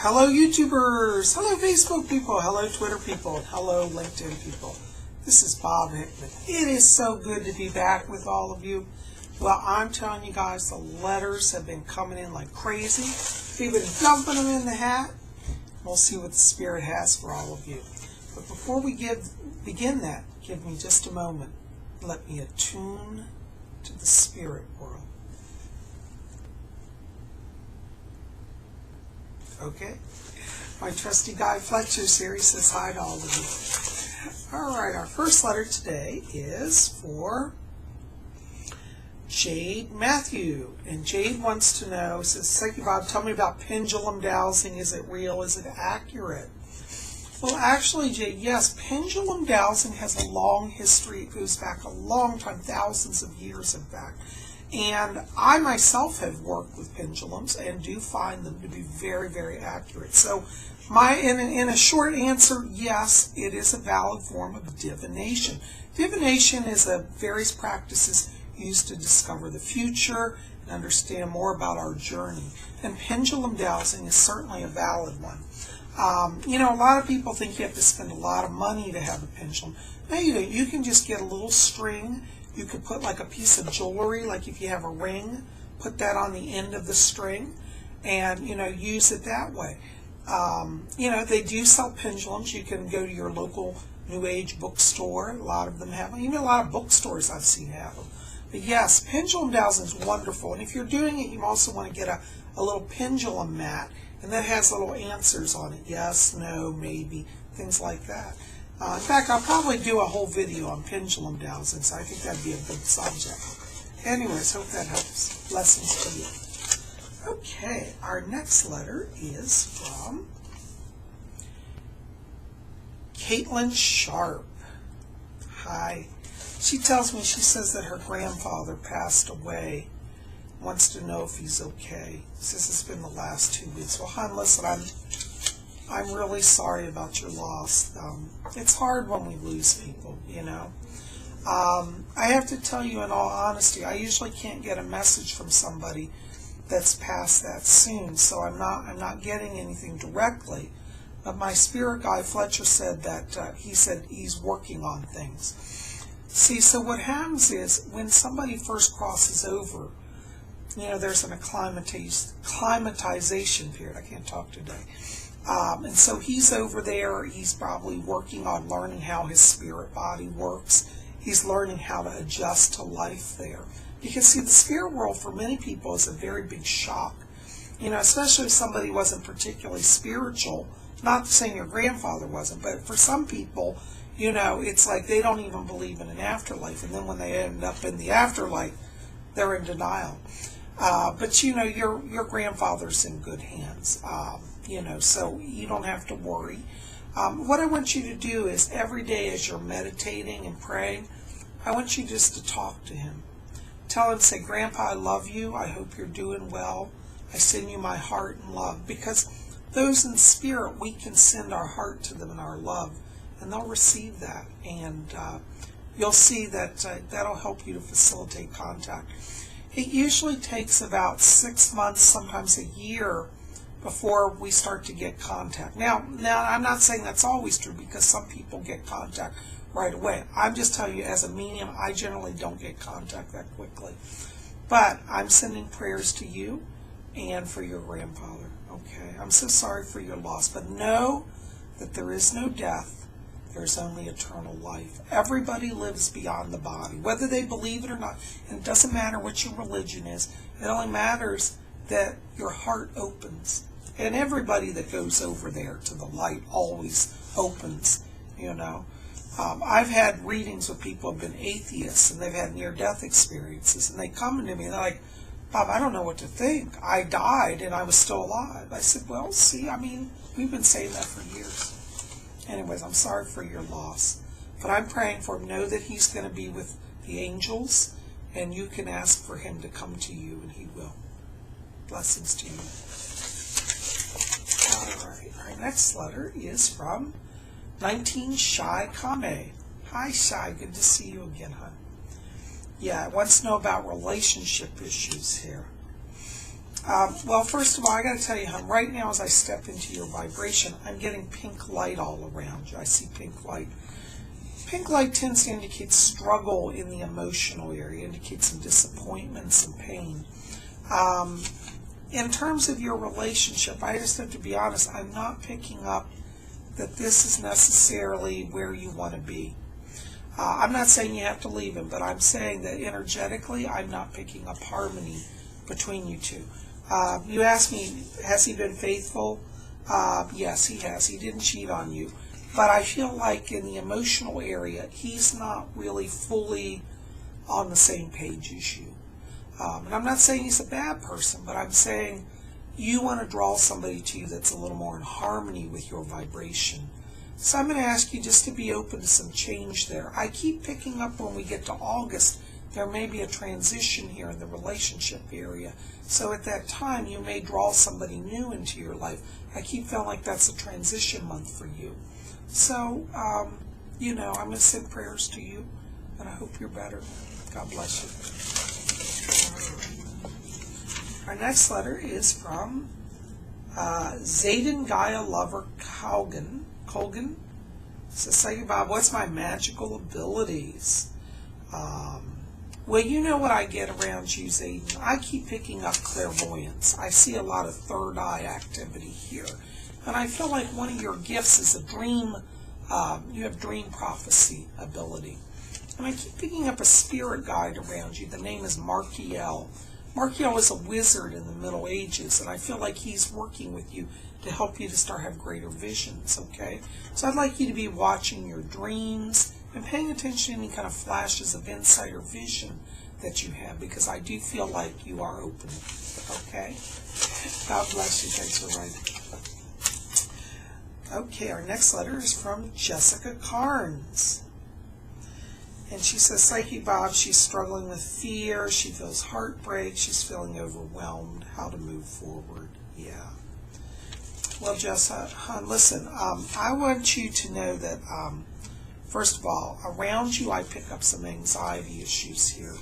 Hello YouTubers, hello Facebook people, hello Twitter people, and hello LinkedIn people. This is Bob Hickman. It is so good to be back with all of you. Well, I'm telling you guys, the letters have been coming in like crazy. We've been dumping them in the hat. We'll see what the Spirit has for all of you. But before we begin that, give me just a moment. Let me attune to the spirit world. Okay? My trusty Guy Fletcher series says hi to all of you. Alright, our first letter today is for Jade Matthew. And Jade wants to know, says, thank you, Bob, tell me about pendulum dowsing. Is it real? Is it accurate? Well, actually, Jade, yes, pendulum dowsing has a long history. It goes back a long time, thousands of years, in fact. And I myself have worked with pendulums and do find them to be very, very accurate. So, in a short answer, yes, it is a valid form of divination. Divination is various practices used to discover the future and understand more about our journey. And pendulum dowsing is certainly a valid one. A lot of people think you have to spend a lot of money to have a pendulum. No, you don't. You can just get a little string. You could put like a piece of jewelry, like if you have a ring, put that on the end of the string and, use it that way. They do sell pendulums. You can go to your local New Age bookstore. A lot of them have them. Even a lot of bookstores I've seen have them. But yes, pendulum dowsing is wonderful. And if you're doing it, you also want to get a little pendulum mat. And that has little answers on it. Yes, no, maybe, things like that. In fact, I'll probably do a whole video on pendulum dowsing, so I think that'd be a good subject. Anyways, hope that helps. Lessons to you. Okay, our next letter is from Caitlin Sharp. Hi. She tells me, she says that her grandfather passed away. Wants to know if he's okay. Says it's been the last 2 weeks. Well, hon, listen, I'm really sorry about your loss. It's hard when we lose people, I have to tell you in all honesty, I usually can't get a message from somebody that's passed that soon, so I'm not getting anything directly. But my spirit guy Fletcher said that he said he's working on things. See, so what happens is when somebody first crosses over, there's an acclimatization period. I can't talk today. And so he's over there. He's probably working on learning how his spirit body works. He's learning how to adjust to life there. Because, see, the spirit world for many people is a very big shock. Especially if somebody wasn't particularly spiritual. Not saying your grandfather wasn't, but for some people, it's like they don't even believe in an afterlife. And then when they end up in the afterlife, they're in denial. But your grandfather's in good hands, so you don't have to worry. What I want you to do is every day as you're meditating and praying, I want you just to talk to him. Tell him, say, Grandpa, I love you. I hope you're doing well. I send you my heart and love. Because those in spirit, we can send our heart to them and our love, and they'll receive that. And you'll see that that'll help you to facilitate contact. It usually takes about 6 months, sometimes a year, before we start to get contact. Now, I'm not saying that's always true, because some people get contact right away. I'm just telling you, as a medium, I generally don't get contact that quickly. But I'm sending prayers to you and for your grandfather. Okay, I'm so sorry for your loss, but know that there is no death. There's only eternal life. Everybody lives beyond the body, whether they believe it or not. And it doesn't matter what your religion is. It only matters that your heart opens. And everybody that goes over there to the light always opens, I've had readings with people who have been atheists, and they've had near-death experiences, and they come to me, and they're like, Bob, I don't know what to think. I died, and I was still alive. I said, well, see, we've been saying that for years. Anyways, I'm sorry for your loss. But I'm praying for him. Know that he's going to be with the angels, and you can ask for him to come to you, and he will. Blessings to you. All right. Our next letter is from 19 Shy Kame. Hi, Shy. Good to see you again, hon. Yeah, it wants to know about relationship issues here. Well, first of all, I got to tell you, hon, right now as I step into your vibration, I'm getting pink light all around you. I see pink light. Pink light tends to indicate struggle in the emotional area, indicates some disappointment, some pain. In terms of your relationship, I just have to be honest, I'm not picking up that this is necessarily where you want to be. I'm not saying you have to leave him, but I'm saying that energetically, I'm not picking up harmony between you two. You asked me, has he been faithful? Yes, he has. He didn't cheat on you. But I feel like in the emotional area, he's not really fully on the same page as you. And I'm not saying he's a bad person, but I'm saying you want to draw somebody to you that's a little more in harmony with your vibration. So I'm going to ask you just to be open to some change there. I keep picking up when we get to August, there may be a transition here in the relationship area. So at that time, you may draw somebody new into your life. I keep feeling like that's a transition month for you. So, I'm going to send prayers to you, and I hope you're better. God bless you. Our next letter is from Zayden Gaia Lover Colgan. It says, say, Bob, what's my magical abilities? Well, you know what I get around you, Zayden. I keep picking up clairvoyance. I see a lot of third eye activity here. And I feel like one of your gifts is a dream, you have dream prophecy ability. And I keep picking up a spirit guide around you. The name is Markiel. Markiel is a wizard in the Middle Ages, and I feel like he's working with you to help you to start have greater visions, okay? So I'd like you to be watching your dreams and paying attention to any kind of flashes of insight or vision that you have, because I do feel like you are open, okay? God bless you. Thanks for writing. Okay, our next letter is from Jessica Carnes. And she says, Psychic Bob, she's struggling with fear. She feels heartbreak. She's feeling overwhelmed. How to move forward. Yeah. Well, Jessica, listen, I want you to know that, first of all, around you I pick up some anxiety issues here.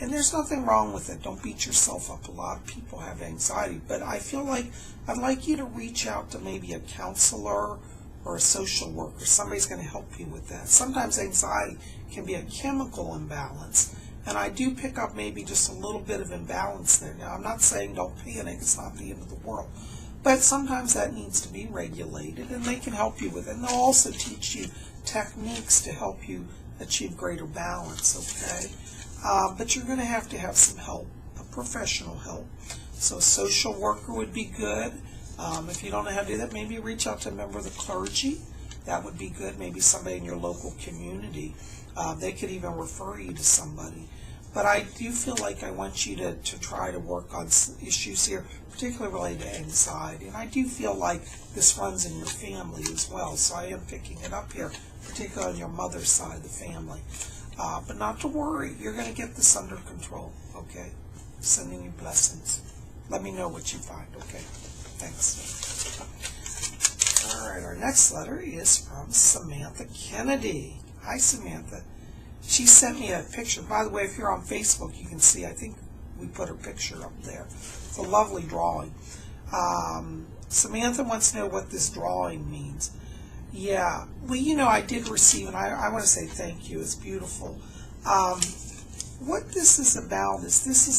And there's nothing wrong with it. Don't beat yourself up. A lot of people have anxiety. But I feel like I'd like you to reach out to maybe a counselor or a social worker. Somebody's going to help you with that. Sometimes anxiety can be a chemical imbalance. And I do pick up maybe just a little bit of imbalance there. Now, I'm not saying don't panic. It's not the end of the world. But sometimes that needs to be regulated, and they can help you with it. And they'll also teach you techniques to help you achieve greater balance, okay? But you're going to have some help, a professional help. So a social worker would be good. If you don't know how to do that, maybe reach out to a member of the clergy. That would be good. Maybe somebody in your local community. They could even refer you to somebody. But I do feel like I want you to try to work on issues here, particularly related to anxiety. And I do feel like this runs in your family as well. So I am picking it up here, particularly on your mother's side of the family. But not to worry. You're going to get this under control, okay? Sending you blessings. Let me know what you find, okay? Thanks. All right, our next letter is from Samantha Kennedy. Hi, Samantha. She sent me a picture. By the way, if you're on Facebook, you can see, I think we put her picture up there. It's a lovely drawing. Samantha wants to know what this drawing means. Yeah, well, I did receive, and I want to say thank you. It's beautiful. What this is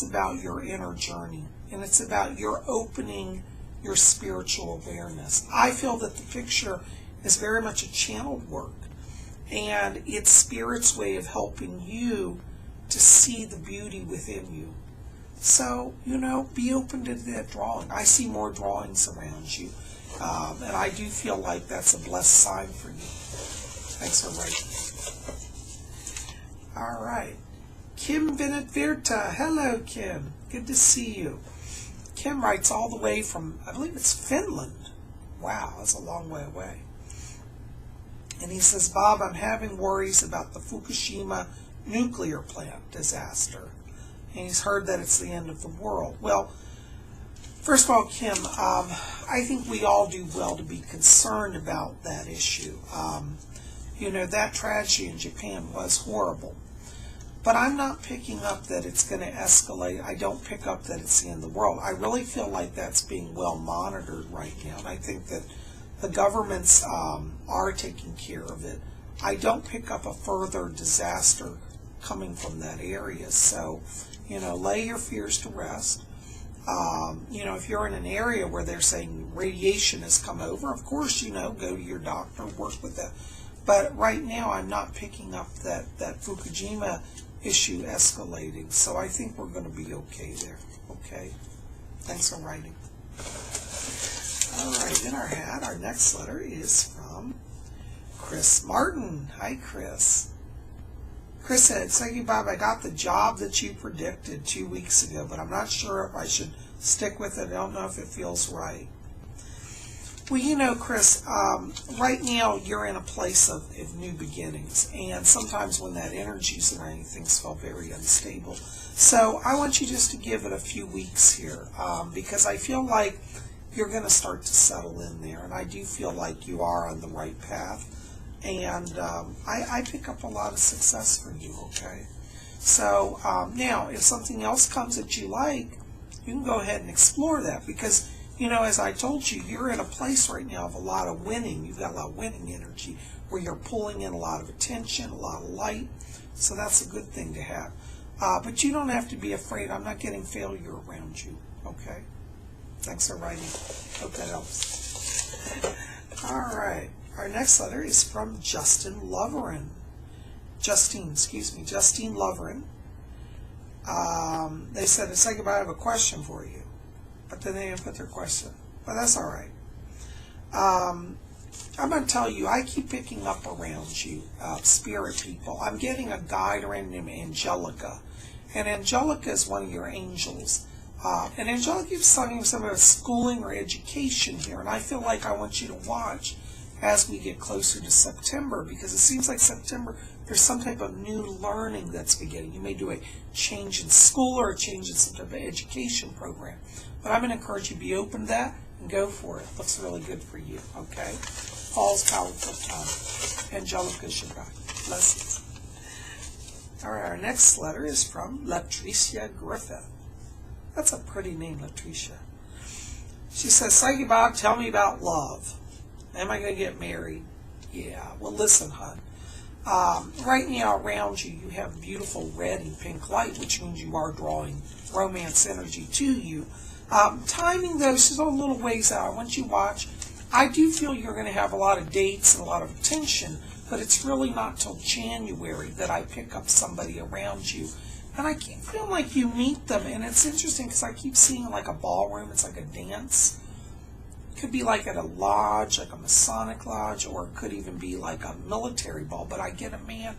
about your inner journey, and it's about your opening your spiritual awareness. I feel that the picture is very much a channeled work, and it's Spirit's way of helping you to see the beauty within you. So, be open to that drawing. I see more drawings around you. And I do feel like that's a blessed sign for you. Thanks for writing. All right. Kim Benedvirta. Hello, Kim. Good to see you. Kim writes all the way from, I believe it's Finland. Wow, that's a long way away. And he says, Bob, I'm having worries about the Fukushima nuclear plant disaster. And he's heard that it's the end of the world. Well, first of all, Kim, I think we all do well to be concerned about that issue. That tragedy in Japan was horrible. But I'm not picking up that it's going to escalate. I don't pick up that it's the end of the world. I really feel like that's being well monitored right now. And I think that the governments are taking care of it. I don't pick up a further disaster coming from that area. So, lay your fears to rest. If you're in an area where they're saying radiation has come over, of course, go to your doctor, work with that. But right now, I'm not picking up that Fukushima issue escalating. So I think we're going to be okay there. Okay? Thanks for writing. All right, in our hat, our next letter is from Chris Martin. Hi, Chris. Chris said, "Psychic Bob, I got the job that you predicted 2 weeks ago, but I'm not sure if I should stick with it. I don't know if it feels right." Well, Chris, right now you're in a place of new beginnings, and sometimes when that energy's around, things feel very unstable. So I want you just to give it a few weeks here, because I feel like you're going to start to settle in there, and I do feel like you are on the right path. And I pick up a lot of success for you, okay? So now, if something else comes that you like, you can go ahead and explore that, because, as I told you, you're in a place right now of a lot of winning. You've got a lot of winning energy where you're pulling in a lot of attention, a lot of light. So that's a good thing to have. But you don't have to be afraid. I'm not getting failure around you, okay? Thanks for writing. Hope that helps. All right. Our next letter is from Justine Loverin. Justine Loverin. They said, "Psychic Bob, I have a question for you." But then they didn't put their question. But that's all right. I'm going to tell you, I keep picking up around you spirit people. I'm getting a guide around named Angelica. And Angelica is one of your angels. And Angelica keeps talking about schooling or education here. And I feel like I want you to watch as we get closer to September, because it seems like September, there's some type of new learning that's beginning. You may do a change in school or a change in some type of education program. But I'm going to encourage you to be open to that and go for it. Looks really good for you, okay? Fall's powerful time. Angelica's your guide. Blessings. All right, our next letter is from Latricia Griffith. That's a pretty name, Latricia. She says, "Psychic Bob, tell me about love. Am I going to get married?" Yeah. Well, listen, hon. Right now around you, you have beautiful red and pink light, which means you are drawing romance energy to you. Timing, though, is a little ways out. I want you to watch. I do feel you're going to have a lot of dates and a lot of attention, but it's really not till January that I pick up somebody around you. And I keep feeling like you meet them, and it's interesting because I keep seeing like a ballroom. It's like a dance. Could be like at a lodge, like a Masonic lodge, or it could even be like a military ball. But I get a man,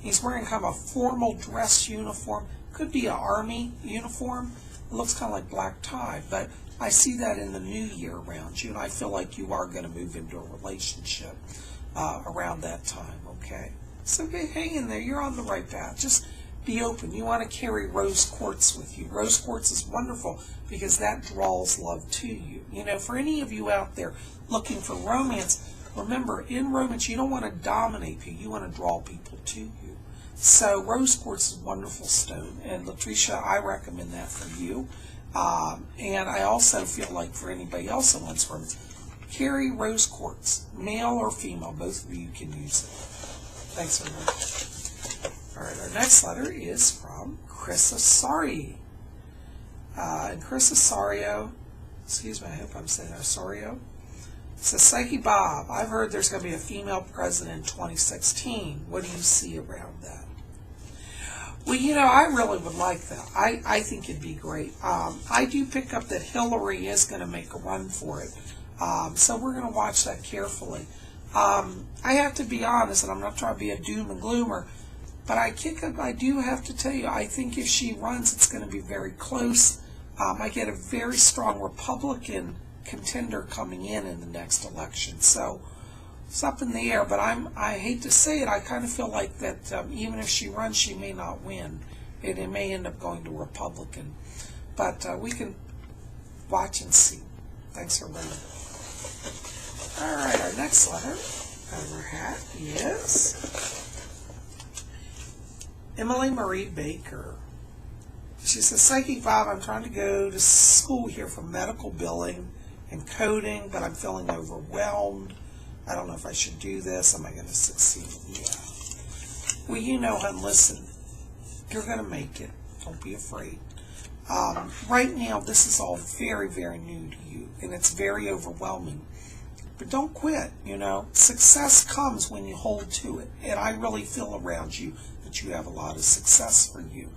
he's wearing kind of a formal dress uniform. Could be an army uniform. It looks kind of like black tie, but I see that in the new year around you, and I feel like you are going to move into a relationship around that time, okay? So hang in there. You're on the right path. Just be open. You want to carry rose quartz with you. Rose quartz is wonderful because that draws love to you. For any of you out there looking for romance, remember, in romance, you don't want to dominate people. You want to draw people to you. So rose quartz is a wonderful stone. And Latricia, I recommend that for you. And I also feel like for anybody else that wants romance, carry rose quartz. Male or female, both of you can use it. Thanks very much. All right, our next letter is from Chris Asari. And Chris Asario, excuse me, I hope I'm saying Asario, says, "Psychic Bob, I've heard there's going to be a female president in 2016. What do you see around that?" Well, I really would like that. I think it'd be great. I do pick up that Hillary is going to make a run for it. So we're going to watch that carefully. I have to be honest, and I'm not trying to be a doom and gloomer, but I do have to tell you, I think if she runs, it's going to be very close. I get a very strong Republican contender coming in the next election. So it's up in the air, but I hate to say it, I kind of feel like that even if she runs, she may not win. It may end up going to Republican. But we can watch and see. Thanks for reading. All right, our next letter out of our hat is Emily Marie Baker. She says, Psychic Bob, I'm trying to go to school here for medical billing and coding, but I'm feeling overwhelmed. I don't know if I should do this. Am I going to succeed? Yeah. Well, you know, hon, listen, you're going to make it. Don't be afraid. Right now, this is all very, very new to you, and it's very overwhelming. But don't quit, you know. Success comes when you hold to it, and I really feel around you that you have a lot of success for you.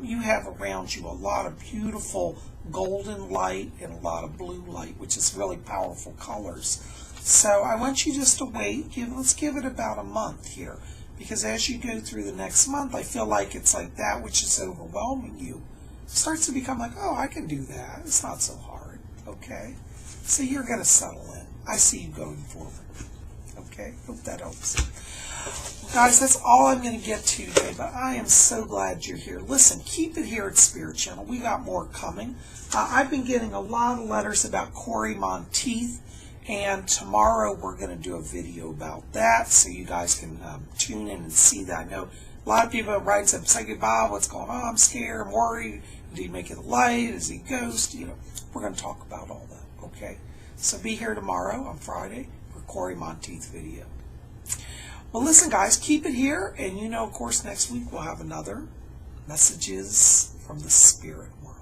You have around you a lot of beautiful golden light and a lot of blue light, which is really powerful colors. So I want you just to wait. Let's give it about a month here, because as you go through the next month, I feel like it's like that which is overwhelming you starts to become like, oh, I can do that. It's not so hard, okay? So you're going to settle in. I see you going forward, okay? Hope that helps. Guys, that's all I'm going to get to today, but I am so glad you're here. Listen, keep it here at Spirit Channel. We got more coming. I've been getting a lot of letters about Corey Monteith, and tomorrow we're going to do a video about that, so you guys can tune in and see that. I know a lot of people write, say, Psychic Bob, what's going on? I'm scared, I'm worried. Did he make it a light? Is he a ghost? You know, we're going to talk about all that, okay? So be here tomorrow on Friday for Corey Monteith video. Well, listen, guys, keep it here. And, you know, of course, next week we'll have another Messages from the Spirit World.